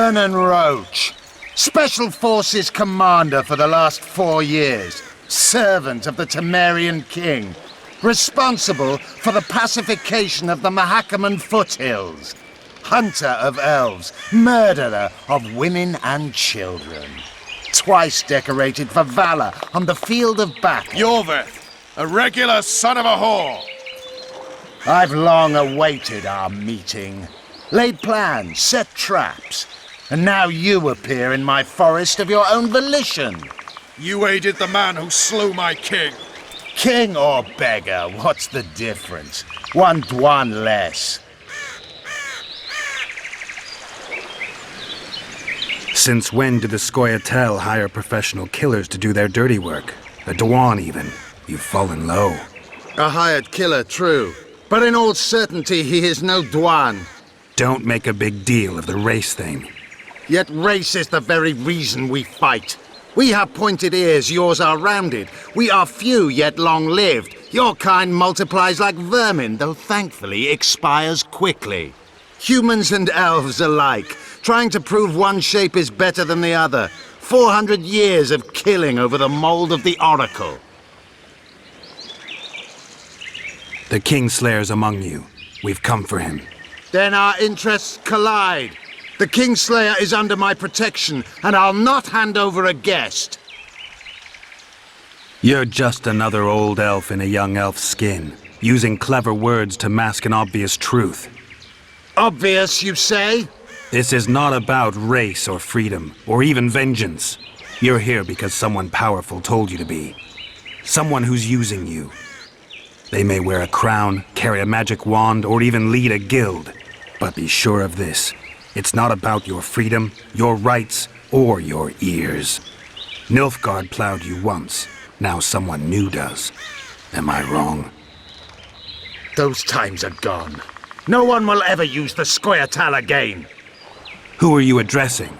Vernon Roach, Special Forces Commander for the last 4 years, servant of the Temerian King, responsible for the pacification of the Mahakaman foothills, hunter of elves, murderer of women and children. Twice decorated for valor on the field of battle. Yorvith, a regular son of a whore. I've long awaited our meeting. Laid plans, set traps, and now you appear in my forest of your own volition. You aided the man who slew my king. King or beggar, what's the difference? One Dwan less. Since when did the Scoia'tael hire professional killers to do their dirty work? A Dwan, even. You've fallen low. A hired killer, true. But in all certainty, he is no Dwan. Don't make a big deal of the race thing. Yet race is the very reason we fight. We have pointed ears, yours are rounded. We are few, yet long-lived. Your kind multiplies like vermin, though thankfully expires quickly. Humans and elves alike, trying to prove one shape is better than the other. 400 years of killing over the mold of the Oracle. The Kingslayer's among you. We've come for him. Then our interests collide. The Kingslayer is under my protection, and I'll not hand over a guest. You're just another old elf in a young elf's skin, using clever words to mask an obvious truth. Obvious, you say? This is not about race or freedom, or even vengeance. You're here because someone powerful told you to be. Someone who's using you. They may wear a crown, carry a magic wand, or even lead a guild. But be sure of this. It's not about your freedom, your rights, or your ears. Nilfgaard plowed you once. Now someone new does. Am I wrong? Those times are gone. No one will ever use the Scoia'tael again. Who are you addressing?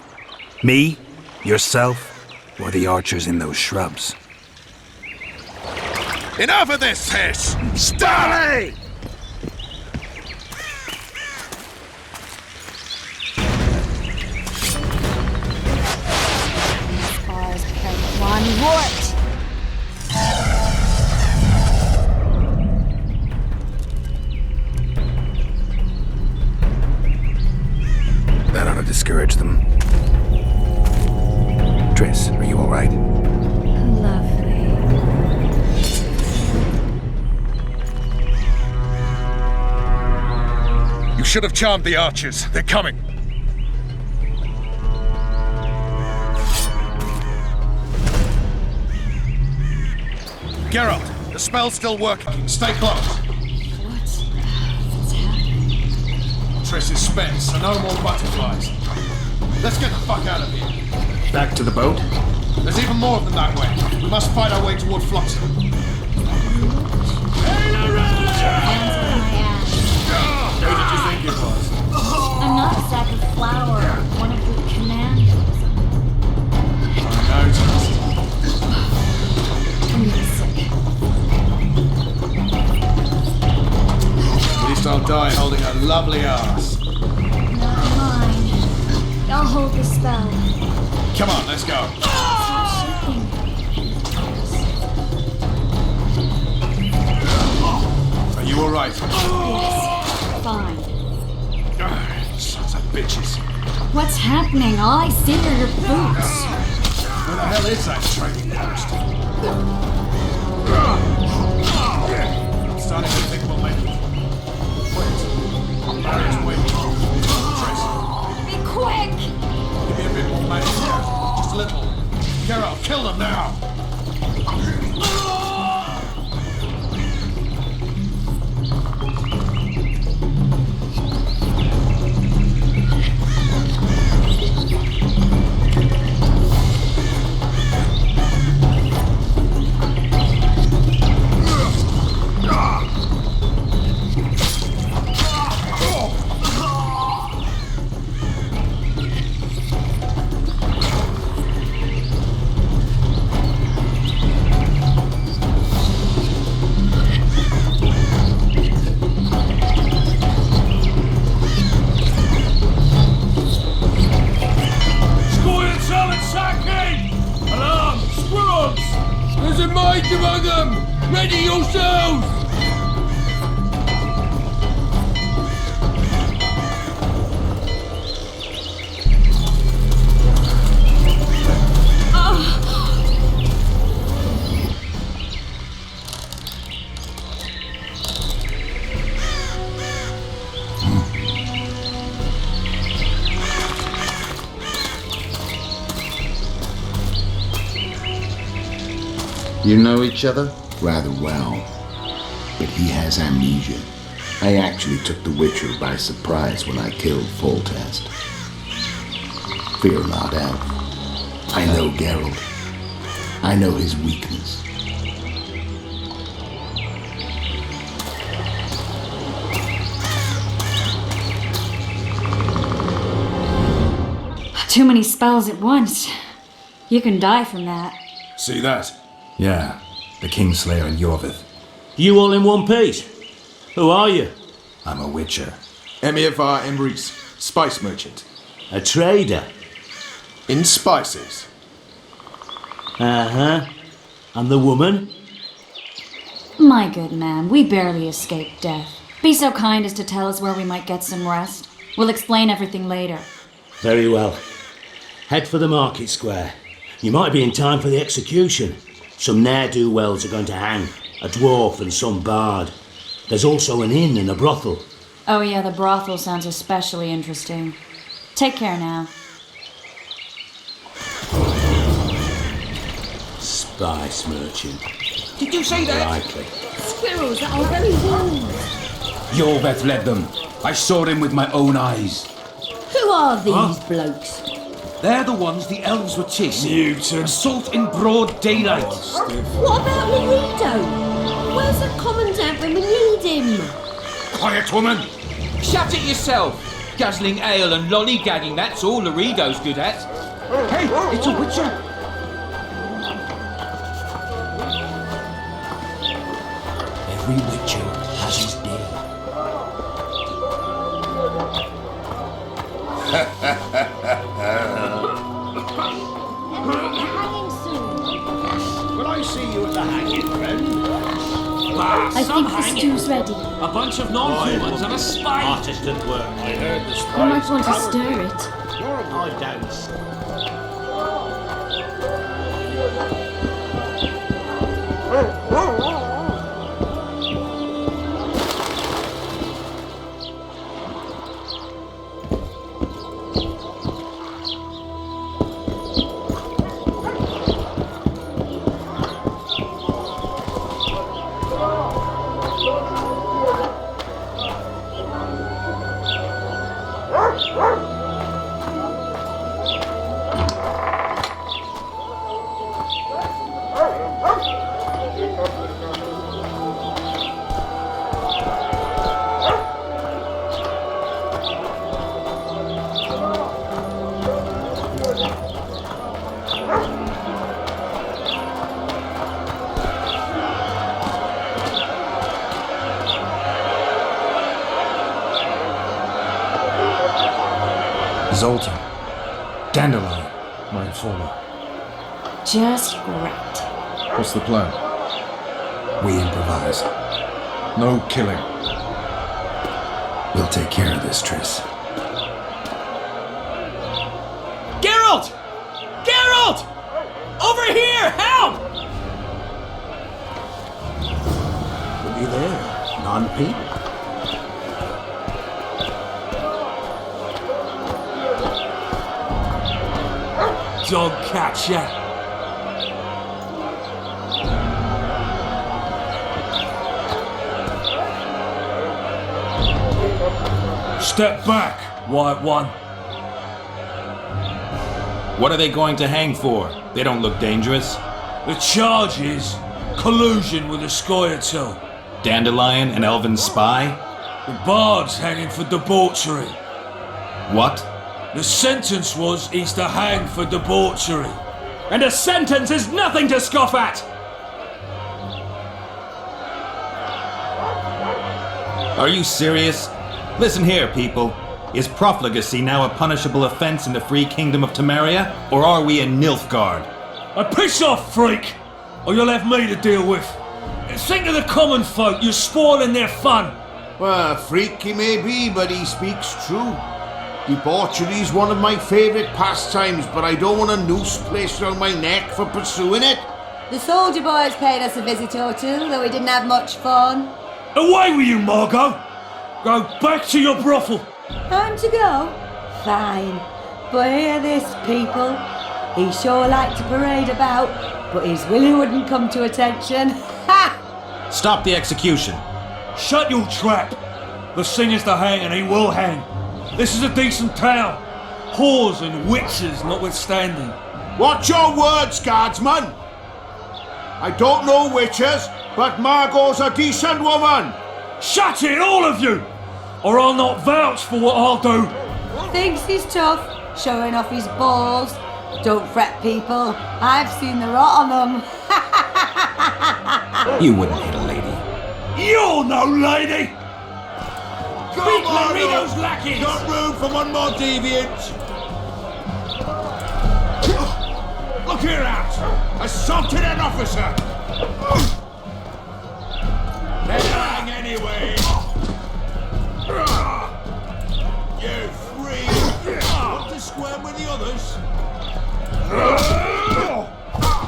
Me? Yourself? Or the archers in those shrubs? Enough of this, Hiss! Starley! Scars One Wart! That ought to discourage them. Triss, are you all right? Lovely. You should have charmed the archers. They're coming. Geralt, the spell's still working. Stay close. What's happening? Triss is spent, so no more butterflies. Let's get the fuck out of here. Back to the boat? There's even more of them that way. We must fight our way toward Flotsam. Hands on my ass. Who did you think it was? I'm not a sack of flour. One of the commanders. I noticed. I'm getting sick. At least I'll die holding a lovely ass. Not mine. I'll hold the spell. Come on, let's go. Stop shooting. Are you alright? Yes. Fine. Sons of bitches. What's happening? All I see are your boots. Where the hell is that trading post? I'm starting to think we'll make it. Wait. Barry's waiting. Trace. Be quick! Give me a bit more magic. Just a little. Geralt, kill them now! There's a mage among them! Ready yourselves! You know each other? Rather well, but he has amnesia. I actually took the Witcher by surprise when I killed Foltest. Fear not, Elf. I know Geralt. I know his weakness. Too many spells at once. You can die from that. See that? Yeah, the Kingslayer and Yorvith. You all in one piece? Who are you? I'm a witcher. Emiavar Emrys, spice merchant. A trader? In spices. Uh-huh. And the woman? My good man, we barely escaped death. Be so kind as to tell us where we might get some rest. We'll explain everything later. Very well. Head for the market square. You might be in time for the execution. Some ne'er-do-wells are going to hang. A dwarf and some bard. There's also an inn and a brothel. Oh yeah, the brothel sounds especially interesting. Take care now. Spice merchant. Did you say that? Likely. Squirrels that are very warm. Yorveth led them. I saw him with my own eyes. Who are these blokes? They're the ones the elves were chasing. Assault in broad daylight. What about Laredo? Where's the commandant when we need him? Quiet, woman! Shut it yourself! Guzzling ale and lollygagging, that's all Laredo's good at. Hey, it's a witcher! Every witcher has his day. Hanging soon. Will I see you at the hanging, friend? I think the stew's ready. A bunch of non-humans and a spy! Artistic work. I heard the You spice. might want to stir it. I don't. Zoltan Dandelion, my informer. Just great. What's the plan? We improvise. No killing. We'll take care of this, Triss. Geralt! Geralt! Over here! Help! Look you there, non-people. Dog catcher! Step back, White One. What are they going to hang for? They don't look dangerous. The charge is collusion with a Scoia'tael. Dandelion, an elven spy? The bard's hanging for debauchery. What? The sentence was he's to hang for debauchery. And a sentence is nothing to scoff at! Are you serious? Listen here, people. Is profligacy now a punishable offense in the free kingdom of Temeria? Or are we in Nilfgaard? Piss off, freak! or you'll have me to deal with. Think of the common folk, you're spoiling their fun. Well, a freak he may be, but he speaks true. Debauchery's one of my favourite pastimes, but I don't want a noose placed around my neck for pursuing it. The soldier boys paid us a visit or two, though we didn't have much fun. Away with you, Margot! Go back to your brothel. Time to go? Fine. But hear this, people. He sure liked to parade about, but his willy wouldn't come to attention. Ha! Stop the execution. Shut your trap. The singer's to hang and he will hang. This is a decent town. Whores and witches notwithstanding. Watch your words, guardsman! I don't know witches, but Margot's a decent woman! Shut it, all of you! Or I'll not vouch for what I'll do. Thinks he's tough, showing off his balls. Don't fret, people. I've seen the rot on them. You wouldn't hit a lady. You're no lady! Come on, Marino's lackeys! got room for one more deviant! Look here, out! Assaulted an officer! Let hang anyway! You free! Want to square with the others?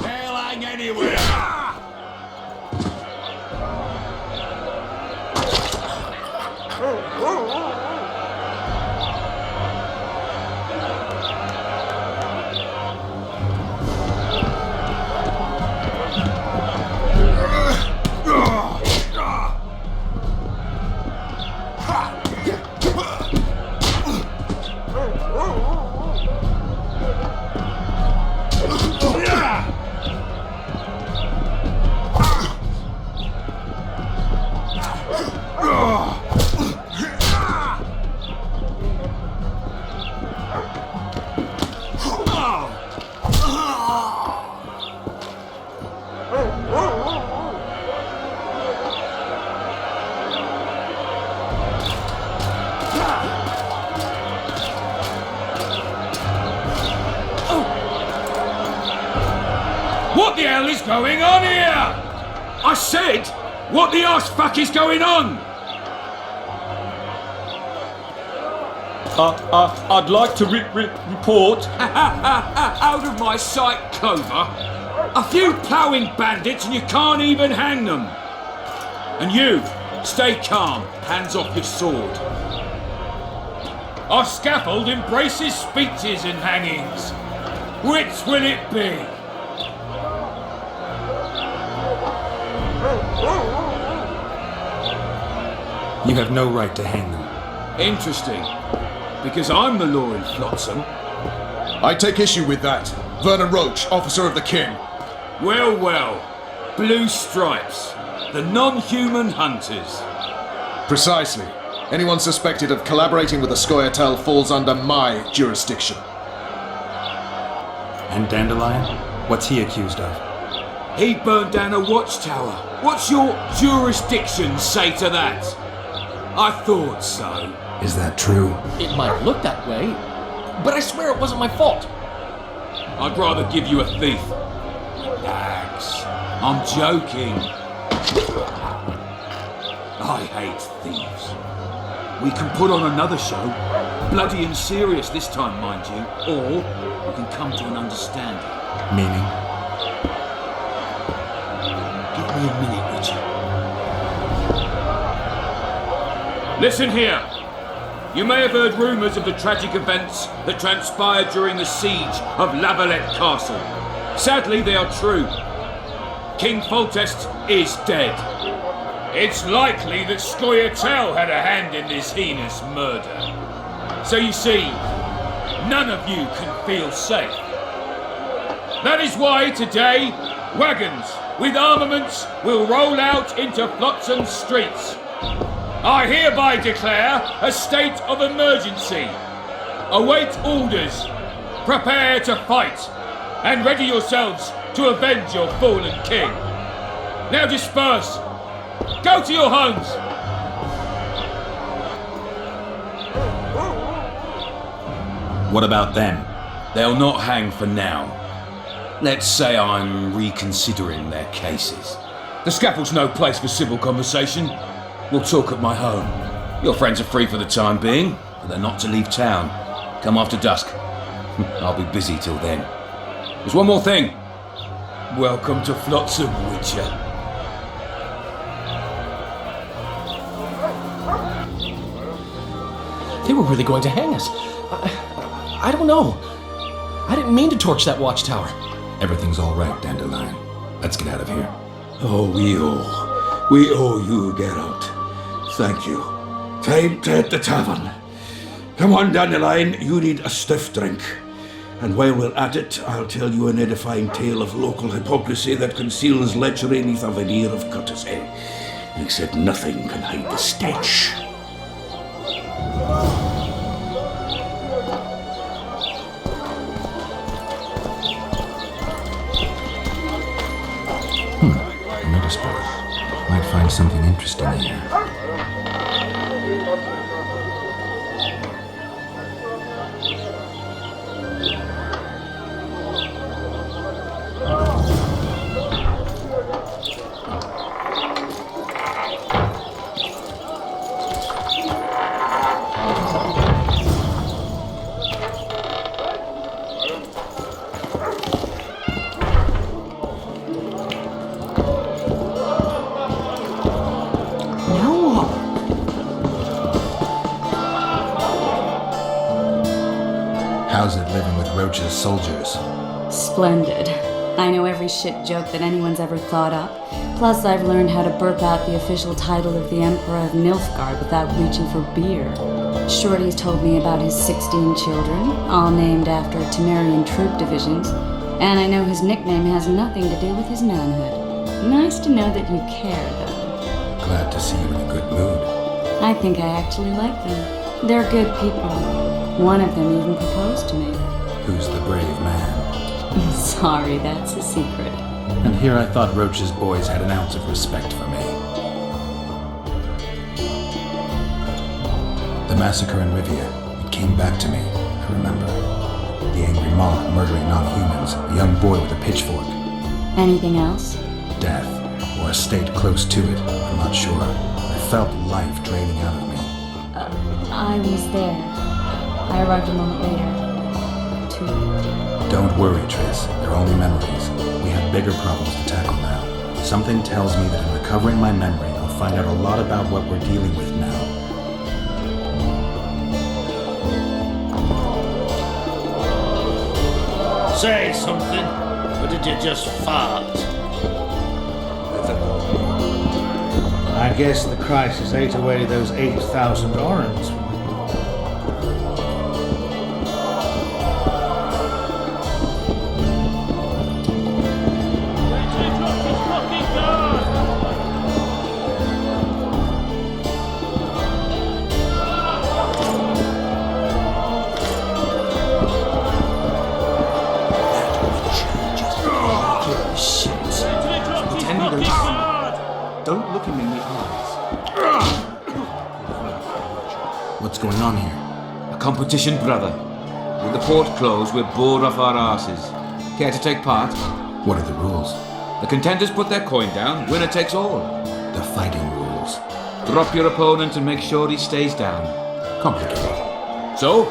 They'll hang anyway! What the hell is going on here? I said, what the arse fuck is going on? I'd like to report. Out of my sight, Clover. A few ploughing bandits and you can't even hang them. And you, stay calm, hands off your sword. Our scaffold embraces speeches and hangings. Which will it be? You have no right to hang them. Interesting. Because I'm the law in Flotsam. I take issue with that. Vernon Roach, officer of the king. Well, well. Blue stripes. The non-human hunters. Precisely. Anyone suspected of collaborating with the Scoia'tael falls under my jurisdiction. And Dandelion? What's he accused of? He burned down a watchtower. What's your jurisdiction say to that? I thought so. Is that true? It might look that way, but I swear it wasn't my fault. I'd rather give you a thief. Relax. I'm joking. I hate thieves. We can put on another show. Bloody and serious this time, mind you. Or we can come to an understanding. Meaning? Give me a minute, Richard. Listen here. You may have heard rumours of the tragic events that transpired during the siege of Lavalette Castle. Sadly, they are true. King Foltest is dead. It's likely that Scoia'tael had a hand in this heinous murder. So you see, none of you can feel safe. That is why today, wagons with armaments will roll out into Flotsam's streets. I hereby declare a state of emergency. Await orders. Prepare to fight. And ready yourselves to avenge your fallen king. Now disperse. Go to your homes. What about them? They'll not hang for now. Let's say I'm reconsidering their cases. The scaffold's no place for civil conversation. We'll talk at my home. Your friends are free for the time being, but they're not to leave town. Come after dusk. I'll be busy till then. There's one more thing. Welcome to Flotsam, Witcher. They were really going to hang us. I don't know. I didn't mean to torch that watchtower. Everything's all right, Dandelion. Let's get out of here. Oh, we owe you, Geralt. Thank you. Time to hit the tavern. Come on, Dandelion, you need a stiff drink. And while we're at it, I'll tell you an edifying tale of local hypocrisy that conceals lechery neath a veneer of courtesy. Except nothing can hide the stench. A notice board. Might find something interesting here. How's it living with Roach's soldiers? Splendid. I know every shit joke that anyone's ever thought up. Plus, I've learned how to burp out the official title of the Emperor of Nilfgaard without reaching for beer. Shorty's told me about his 16 children, all named after Temerian troop divisions, and I know his nickname has nothing to do with his manhood. Nice to know that you care, though. Glad to see you in a good mood. I think I actually like them. They're good people. One of them even proposed to me. Who's the brave man? Sorry, that's a secret. And here I thought Roach's boys had an ounce of respect for me. The massacre in Rivia, it came back to me, I remember. The angry mob murdering non-humans, a young boy with a pitchfork. Anything else? Death, or a state close to it, I'm not sure. I felt life draining out of me. I was there. I arrived a moment later. Too late. Don't worry, Triss. They're only memories. We have bigger problems to tackle now. Something tells me that in recovering my memory, I'll find out a lot about what we're dealing with now. Say something, or did you just fart? I guess the crisis ate away those 8,000 oranges. Don't look him in the eyes. What's going on here? A competition, brother. With the port closed, we're bored off our asses. Care to take part? What are the rules? The contenders put their coin down, winner takes all. The fighting rules. Drop your opponent and make sure he stays down. Complicated. So?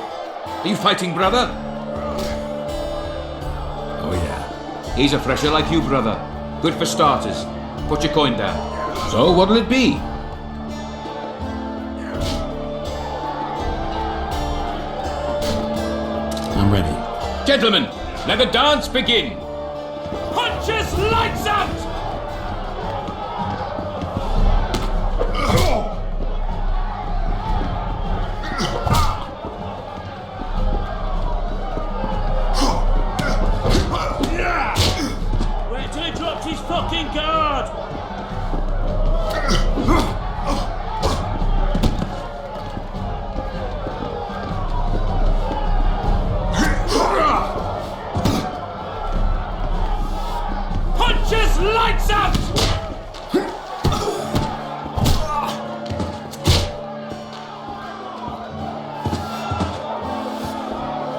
Are you fighting, brother? Oh yeah. He's a fresher like you, brother. Good for starters. Put your coin down. So, what'll it be? I'm ready. Gentlemen, let the dance begin! Punches lights out! Wait till he drops his fucking guard! Punches lights out!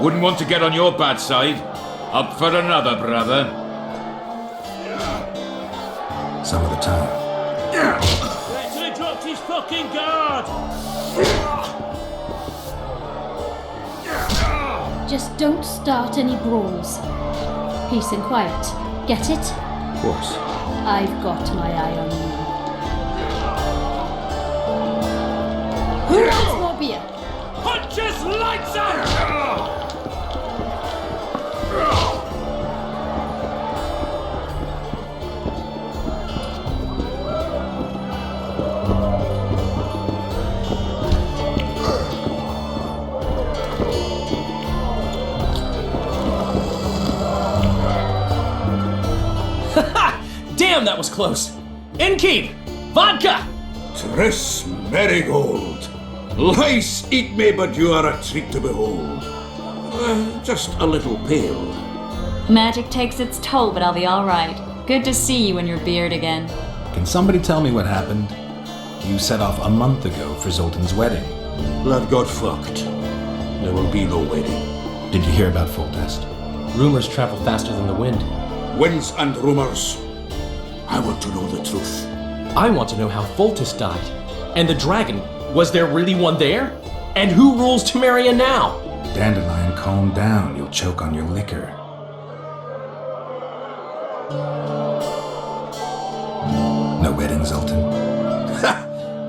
Wouldn't want to get on your bad side. Up for another, brother. Some of the time. Wait till he dropped his fucking guard! Just don't start any brawls. Peace and quiet. Get it? Of course. I've got my eye on you. Who wants more beer? Punches lights out! Damn, that was close. Innkeep! Vodka! Tris Marigold. Lice eat me, but you are a treat to behold. Just a little pale. Magic takes its toll, but I'll be alright. Good to see you in your beard again. Can somebody tell me what happened? You set off a month ago for Zoltan's wedding. That got fucked. There will be no wedding. Did you hear about Foltest? Rumors travel faster than the wind. Winds and rumors. I want to know the truth. I want to know how Foltest died. And the dragon, was there really one there? And who rules Temeria now? Dandelion, calm down. You'll choke on your liquor. No wedding, Zoltan?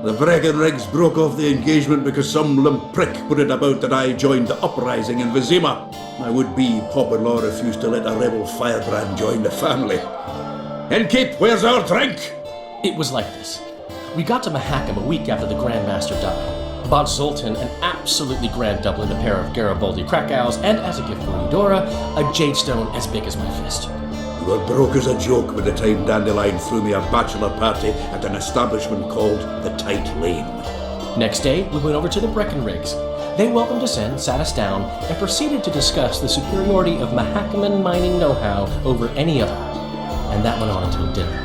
The Breckenrigs broke off the engagement because some limp prick put it about that I joined the uprising in Vizima. My would-be popper-law refused to let a rebel firebrand join the family. Innkeep, where's our drink? It was like this. We got to Mahakam a week after the Grandmaster died. Bought Zoltan an absolutely grand doublet, a pair of Garibaldi Krakau's, and as a gift for Eudora, a jade stone as big as my fist. You were broke as a joke by the time Dandelion threw me a bachelor party at an establishment called the Tight Lane. Next day, we went over to the Breckenrigs. They welcomed us in, sat us down, and proceeded to discuss the superiority of Mahakaman mining know-how over any other. And that went on until dinner.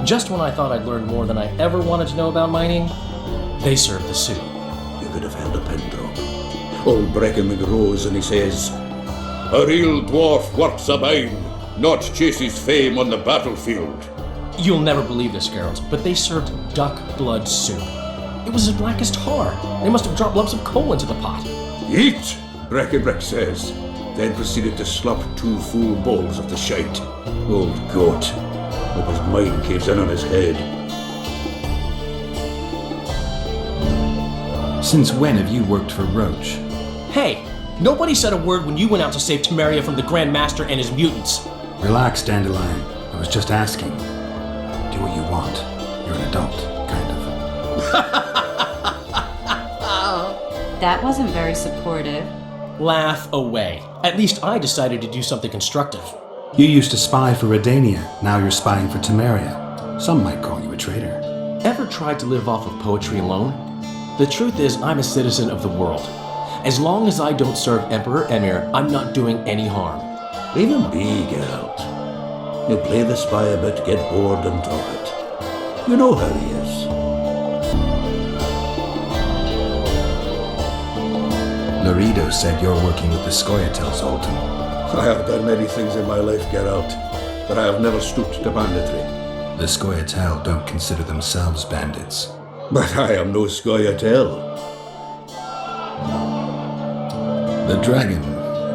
Just when I thought I'd learned more than I ever wanted to know about mining, they served the soup. You could have held a pin drop. Old Breckenrig rose and he says, "A real dwarf works a mine, not chases fame on the battlefield." You'll never believe this, Geralt, but they served duck blood soup. It was as black as tar. They must have dropped lumps of coal into the pot. "Eat," Breckenrig says, then proceeded to slop 2 full bowls of the shite. Old goat. Hope his mind caves in on his head. Since when have you worked for Roach? Hey, nobody said a word when you went out to save Temeria from the Grand Master and his mutants. Relax, Dandelion. I was just asking. Do what you want. You're an adult, kind of. That wasn't very supportive. Laugh away. At least I decided to do something constructive. You used to spy for Redania. Now you're spying for Temeria. Some might call you a traitor. Ever tried to live off of poetry alone? The truth is, I'm a citizen of the world. As long as I don't serve Emperor Emir, I'm not doing any harm. Leave him be, Geralt. He'll play the spy a bit, get bored and drop it. You know how he is. Laredo said you're working with the Scoia'tael, Zoltan. I have done many things in my life, Geralt, but I have never stooped to banditry. The Scoia'tael don't consider themselves bandits. But I am no Scoia'tael. The dragon.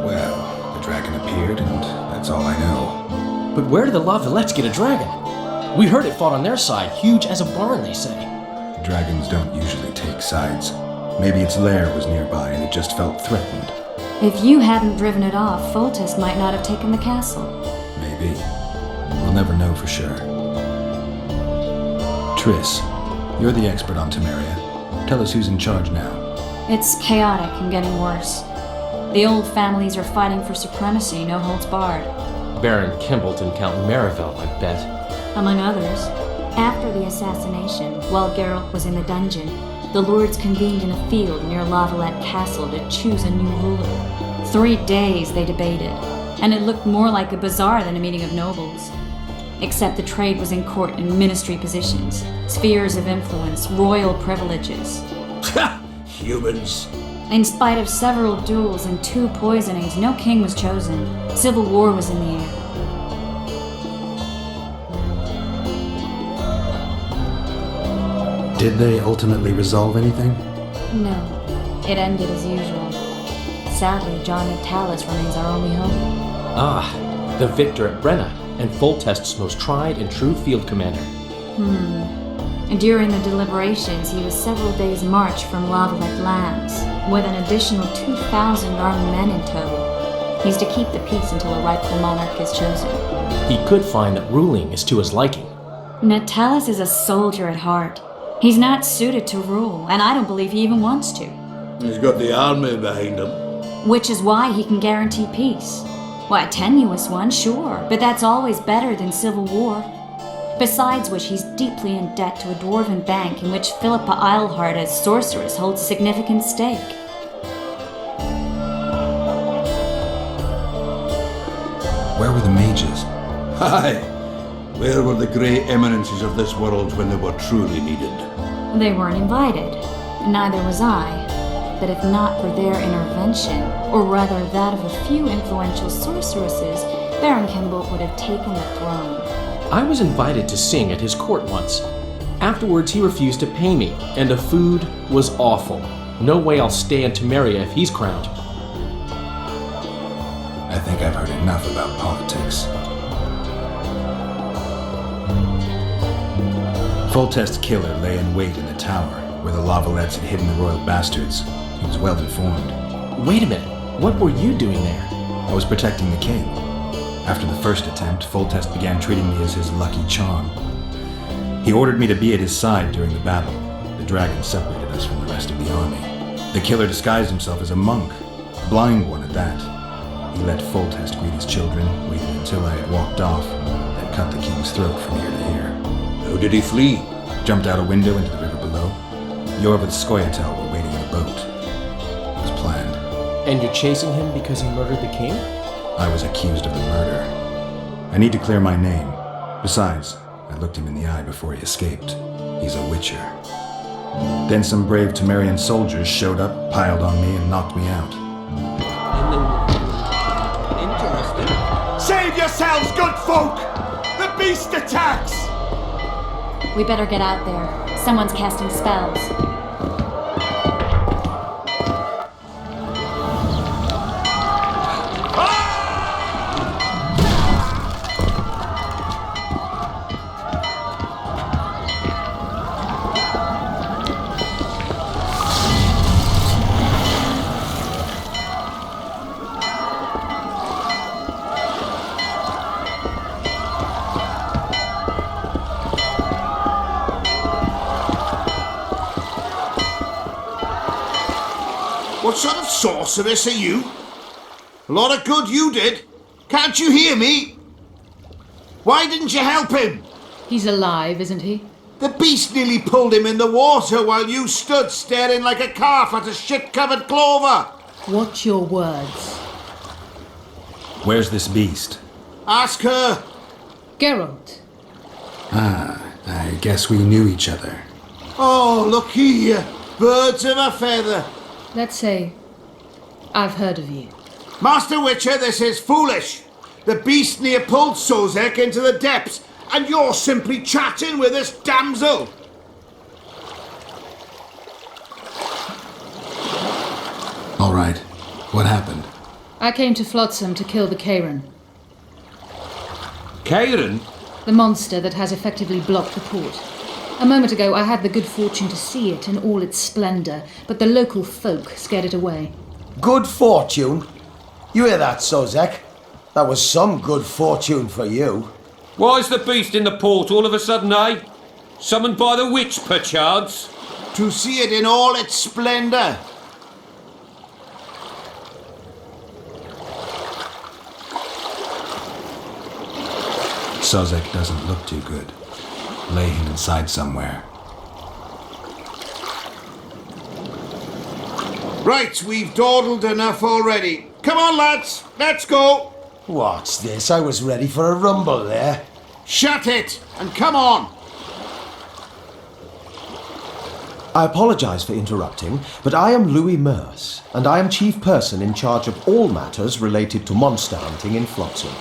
Well, the dragon appeared, and that's all I know. But where did the Lavalettes get a dragon? We heard it fought on their side, huge as a barn, they say. Dragons don't usually take sides. Maybe its lair was nearby and it just felt threatened. If you hadn't driven it off, Foltest might not have taken the castle. Maybe. We'll never know for sure. Triss, you're the expert on Temeria. Tell us who's in charge now. It's chaotic and getting worse. The old families are fighting for supremacy, no holds barred. Baron Kimbolt and Count Marivel, I bet. Among others. After the assassination, while Geralt was in the dungeon, the lords convened in a field near Lavalette Castle to choose a new ruler. 3 days they debated, and it looked more like a bazaar than a meeting of nobles. Except the trade was in court and ministry positions, spheres of influence, royal privileges. Humans. In spite of several duels and 2 poisonings, no king was chosen. Civil war was in the air. Did they ultimately resolve anything? No, it ended as usual. Sadly, John Natalis remains our only hope. Ah, the victor at Brenna, and Foltest's most tried and true field commander. And during the deliberations, he was several days' march from Lavalette lands, with an additional 2,000 armed men in tow. He's to keep the peace until a rightful monarch is chosen. He could find that ruling is to his liking. Natalis is a soldier at heart. He's not suited to rule, and I don't believe he even wants to. He's got the army behind him. Which is why he can guarantee peace. Why, a tenuous one, sure, but that's always better than civil war. Besides which, he's deeply in debt to a dwarven bank in which Philippa Eilhart as sorceress holds a significant stake. Where were the mages? Aye. Where were the grey eminences of this world when they were truly needed? They weren't invited. Neither was I. But if not for their intervention, or rather that of a few influential sorceresses, Baron Kimbolt would have taken the throne. I was invited to sing at his court once. Afterwards, he refused to pay me, and the food was awful. No way I'll stay in Temeria if he's crowned. I think I've heard enough about politics. Foltest's killer lay in wait in the tower, where the Lavalettes had hidden the royal bastards. He was well informed. Wait a minute. What were you doing there? I was protecting the king. After the first attempt, Foltest began treating me as his lucky charm. He ordered me to be at his side during the battle. The dragon separated us from the rest of the army. The killer disguised himself as a monk, a blind one at that. He let Foltest greet his children, waited until I had walked off, then cut the king's throat from ear to ear. How did he flee? Jumped out a window into the river below. Yorv with Skoyatel were waiting in a boat. It was planned. And you're chasing him because he murdered the king? I was accused of the murder. I need to clear my name. Besides, I looked him in the eye before he escaped. He's a witcher. Then some brave Temerian soldiers showed up, piled on me, and knocked me out. Interesting. Save yourselves, good folk! The beast attacks! We better get out there. Someone's casting spells. What sort of sorceress are you? A lot of good you did. Can't you hear me? Why didn't you help him? He's alive, isn't he? The beast nearly pulled him in the water while you stood staring like a calf at a shit-covered clover. Watch your words. Where's this beast? Ask her. Geralt. Ah, I guess we knew each other. Oh, look here. Birds of a feather. Let's say I've heard of you. Master Witcher, this is foolish. The beast near pulled Sozek into the depths, and you're simply chatting with this damsel. All right. What happened? I came to Flotsam to kill the KAYRAN. KAYRAN? The monster that has effectively blocked the port. A moment ago, I had the good fortune to see it in all its splendor, but the local folk scared it away. Good fortune? You hear that, Sozek? That was some good fortune for you. Why's the beast in the port all of a sudden, eh? Summoned by the witch, perchance? To see it in all its splendor. Sozek doesn't look too good. Lay him inside somewhere. Right, we've dawdled enough already. Come on, lads, let's go. What's this? I was ready for a rumble there. Shut it, and come on. I apologize for interrupting, but I am Louis Merce, and I am chief person in charge of all matters related to monster hunting in Flotsam.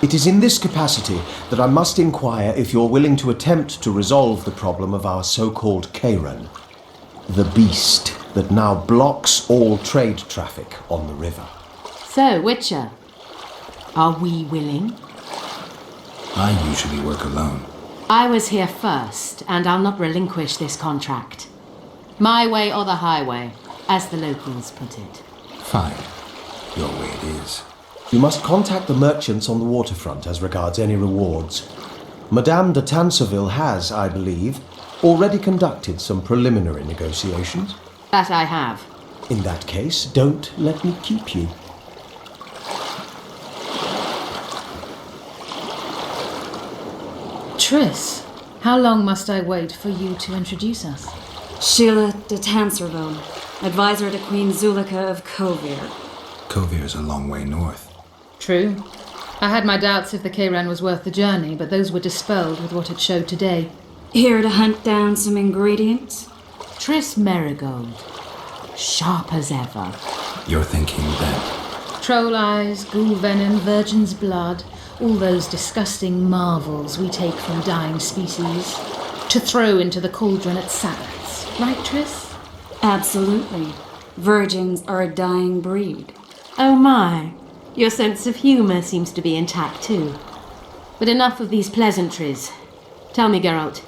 It is in this capacity that I must inquire if you're willing to attempt to resolve the problem of our so-called KAYRAN, the beast that now blocks all trade traffic on the river. So, Witcher, are we willing? I usually work alone. I was here first, and I'll not relinquish this contract. My way or the highway, as the locals put it. Fine. Your way it is. You must contact the merchants on the waterfront as regards any rewards. Madame de Tanserville has, I believe, already conducted some preliminary negotiations. That I have. In that case, don't let me keep you. Triss, how long must I wait for you to introduce us? Sheila de Tanserville, advisor to Queen Zulika of Kovir. Kovir's a long way north. True. I had my doubts if the KAYRAN was worth the journey, but those were dispelled with what it showed today. Here to hunt down some ingredients? Triss Merigold. Sharp as ever. You're thinking that... Troll eyes, ghoul venom, virgin's blood, all those disgusting marvels we take from dying species, to throw into the cauldron at Sabbaths. Right, Triss? Absolutely. Virgins are a dying breed. Oh my. Your sense of humour seems to be intact too. But enough of these pleasantries. Tell me, Geralt,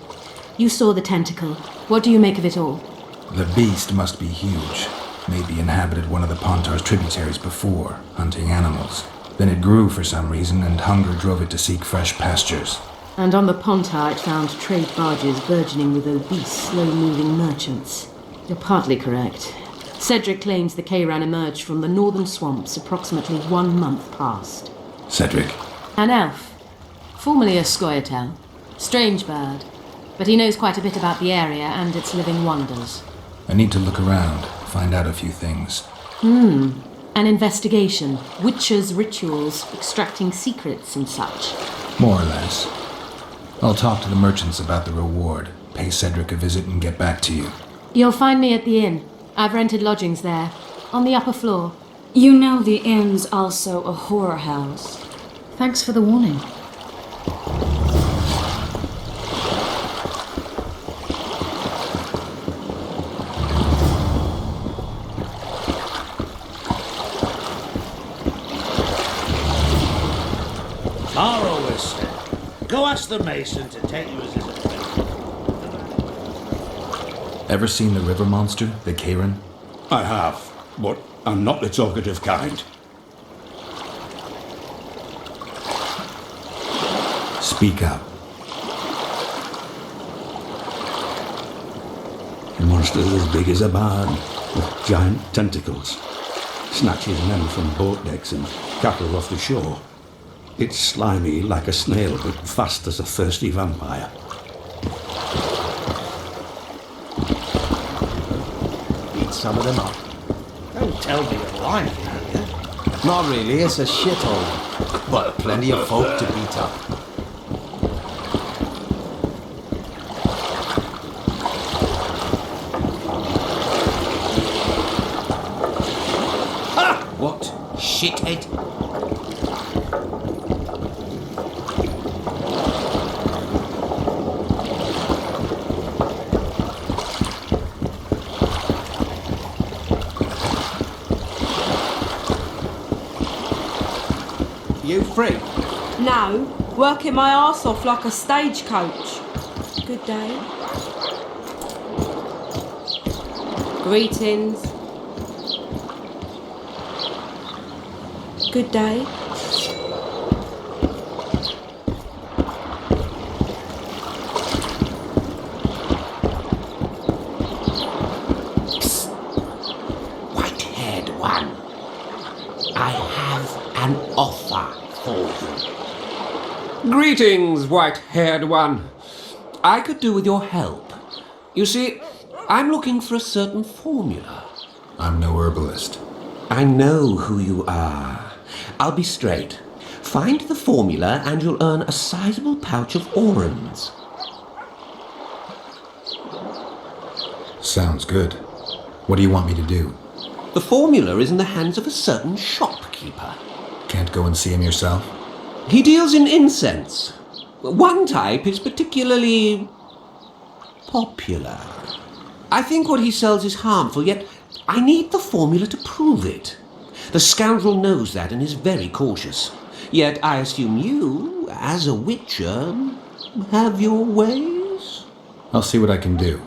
you saw the tentacle. What do you make of it all? The beast must be huge. Maybe inhabited one of the Pontar's tributaries before, hunting animals. Then it grew for some reason, and hunger drove it to seek fresh pastures. And on the Pontar it found trade barges burgeoning with obese, slow-moving merchants. You're partly correct. Cedric claims the KAYRAN emerged from the northern swamps approximately 1 month past. Cedric? An elf. Formerly a Scoia'tael. Strange bird. But he knows quite a bit about the area and its living wonders. I need to look around, find out a few things. An investigation. Witchers' rituals, extracting secrets and such. More or less. I'll talk to the merchants about the reward, pay Cedric a visit and get back to you. You'll find me at the inn. I've rented lodgings there, on the upper floor. You know the inn's also a whorehouse. Thanks for the warning. Tar always said, go ask the mason to take you as his apprentice. Ever seen the river monster, the KAYRAN? I have, but I'm not the talkative kind. Speak up. The monster's as big as a barn, with giant tentacles. Snatches men from boat decks and cattle off the shore. It's slimy like a snail, but fast as a thirsty vampire. Beat some of them up. Don't tell me you're lying, will you? Not really, it's a shithole. But plenty of folk to beat up. Ha! What? Shithead? You free? No, working my arse off like a stagecoach. Good day. Greetings. Good day. Psst. White-haired one. I have an offer for you. Greetings, white-haired one. I could do with your help. You see, I'm looking for a certain formula. I'm no herbalist. I know who you are. I'll be straight. Find the formula and you'll earn a sizable pouch of orans. Sounds good. What do you want me to do? The formula is in the hands of a certain shopkeeper. Can't go and see him yourself? He deals in incense. One type is particularly popular. I think what he sells is harmful, yet I need the formula to prove it. The scoundrel knows that and is very cautious. Yet I assume you, as a witcher, have your ways? I'll see what I can do.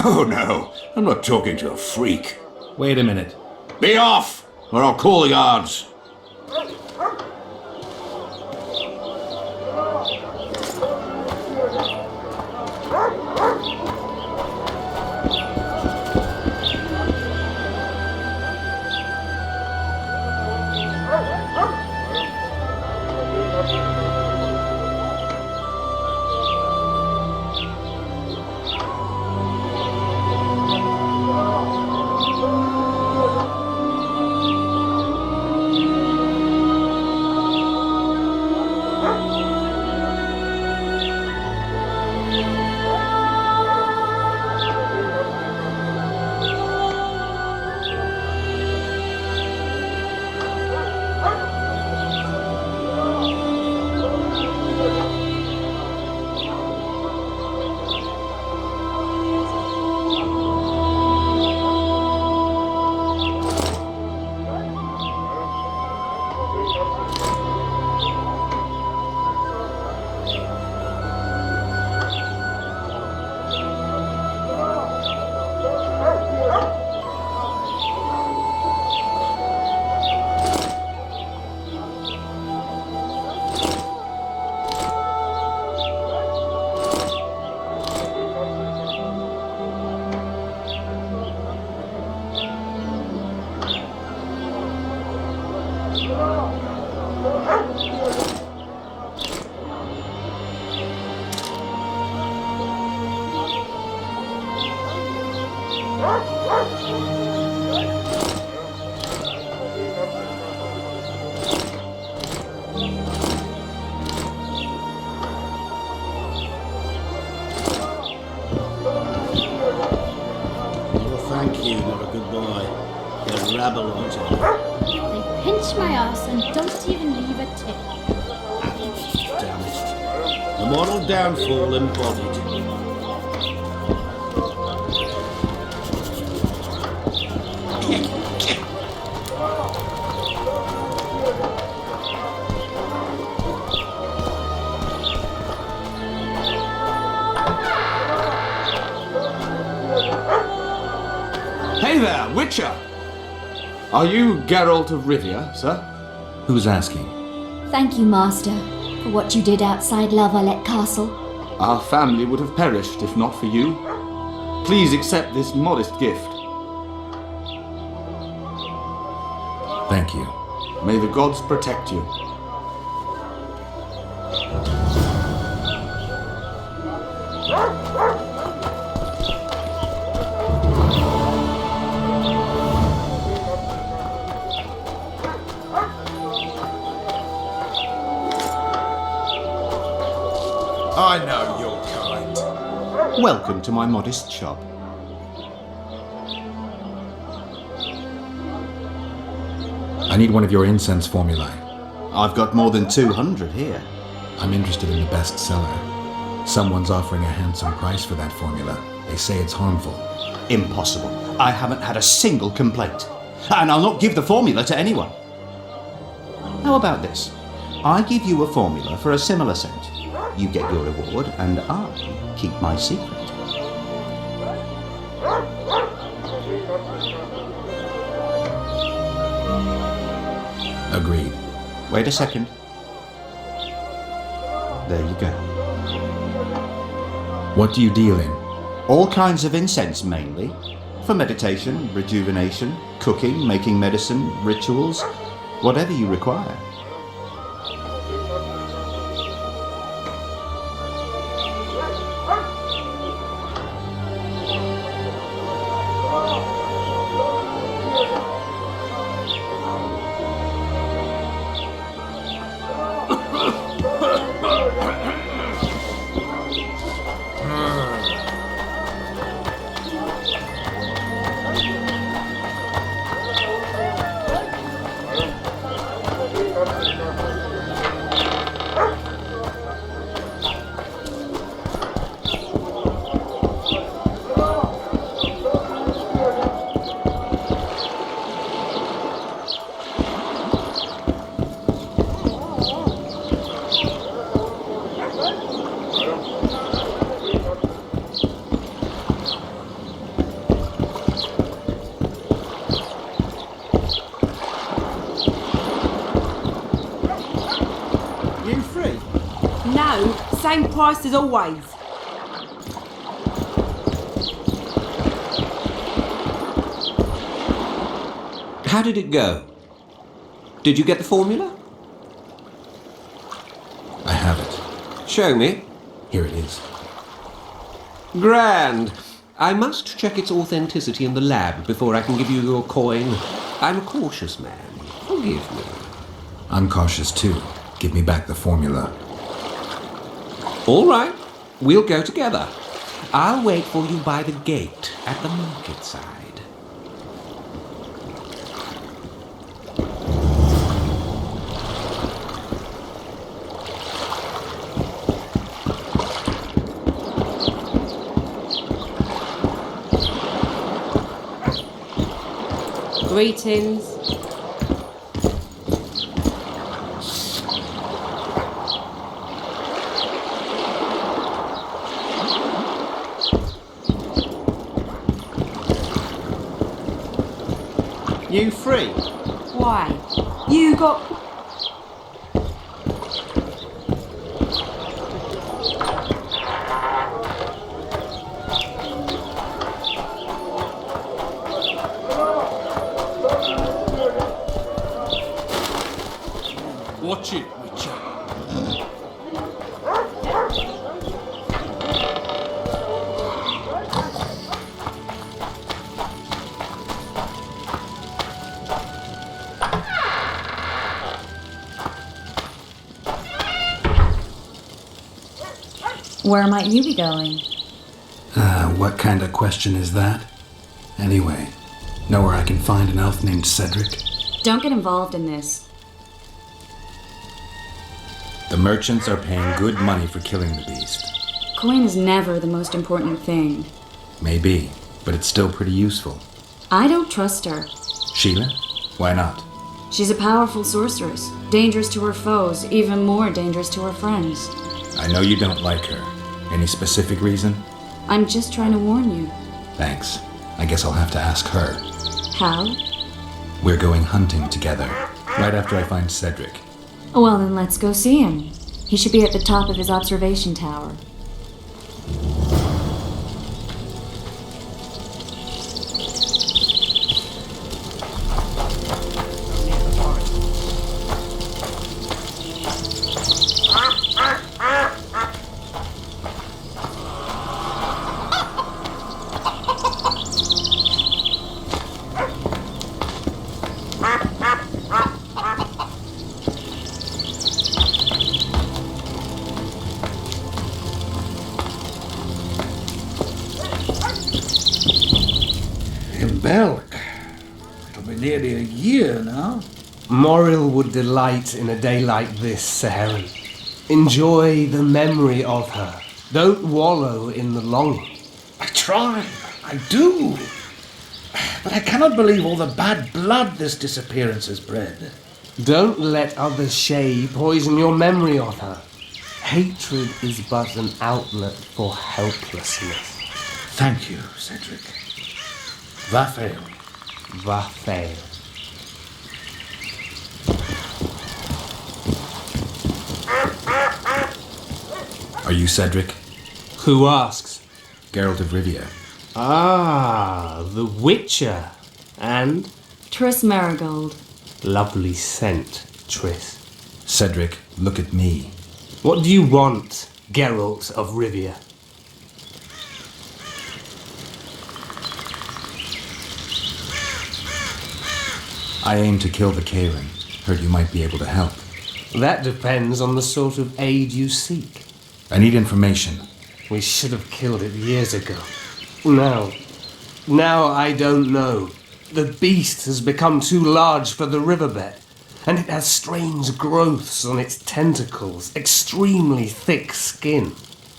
Oh no, I'm not talking to a freak. Wait a minute. Be off, or I'll call the guards. Thank you, not a good boy. You're rabble on. They pinch my ass and don't even leave a tip. Damn it. The moral downfall embodied. Hey there, Witcher! Are you Geralt of Rivia, sir? Who's asking? Thank you, Master, for what you did outside La Valette Castle. Our family would have perished if not for you. Please accept this modest gift. Thank you. May the gods protect you. I know you're kind. Welcome to my modest shop. I need one of your incense formulae. I've got more than 200 here. I'm interested in the best seller. Someone's offering a handsome price for that formula. They say it's harmful. Impossible. I haven't had a single complaint. And I'll not give the formula to anyone. How about this? I give you a formula for a similar scent. You get your reward, and I keep my secret. Agreed. Wait a second. There you go. What do you deal in? All kinds of incense, mainly. For meditation, rejuvenation, cooking, making medicine, rituals, whatever you require. free? No, same price as always. How did it go? Did you get the formula? I have it. Show me. Here it is. Grand. I must check its authenticity in the lab before I can give you your coin. I'm a cautious man. Forgive me. I'm cautious too. Give me back the formula. All right. We'll go together. I'll wait for you by the gate at the market side. Greetings. You free? Why? You got... Watch it, Witcher. Where might you be going? What kind of question is that? Anyway, know where I can find an elf named Cedric? Don't get involved in this. The merchants are paying good money for killing the beast. Coin is never the most important thing. Maybe, but it's still pretty useful. I don't trust her. Sheila? Why not? She's a powerful sorceress, dangerous to her foes, even more dangerous to her friends. I know you don't like her. Any specific reason? I'm just trying to warn you. Thanks. I guess I'll have to ask her. How? We're going hunting together, right after I find Cedric. Well, then let's go see him. He should be at the top of his observation tower. Belk. It'll be nearly a year now. Moril would delight in a day like this, Saharan. Enjoy the memory of her. Don't wallow in the longing. I try. I do. But I cannot believe all the bad blood this disappearance has bred. Don't let others' shade poison your memory of her. Hatred is but an outlet for helplessness. Thank you, Cedric. Vafail. Vafail. Are you Cedric? Who asks? Geralt of Rivia. Ah, the Witcher. And? Triss Marigold. Lovely scent, Triss. Cedric, look at me. What do you want, Geralt of Rivia? I aim to kill the KAYRAN. Heard you might be able to help. That depends on the sort of aid you seek. I need information. We should have killed it years ago. Now I don't know. The beast has become too large for the riverbed, and it has strange growths on its tentacles, extremely thick skin.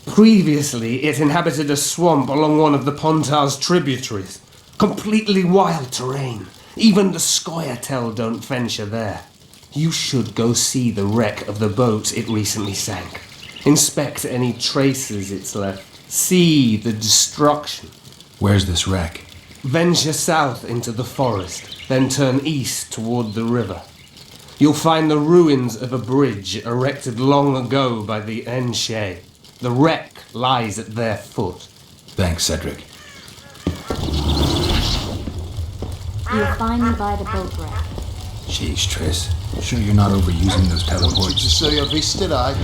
Previously, it inhabited a swamp along one of the Pontar's tributaries. Completely wild terrain. Even the Scoia'tael don't venture there. You should go see the wreck of the boat it recently sank. Inspect any traces it's left. See the destruction. Where's this wreck? Venture south into the forest, then turn east toward the river. You'll find the ruins of a bridge erected long ago by the Enshe. The wreck lies at their foot. Thanks, Cedric. You'll find me by the boat wreck. Jeez, Triss. Sure you're not overusing those teleports? Just so you're visited, aye.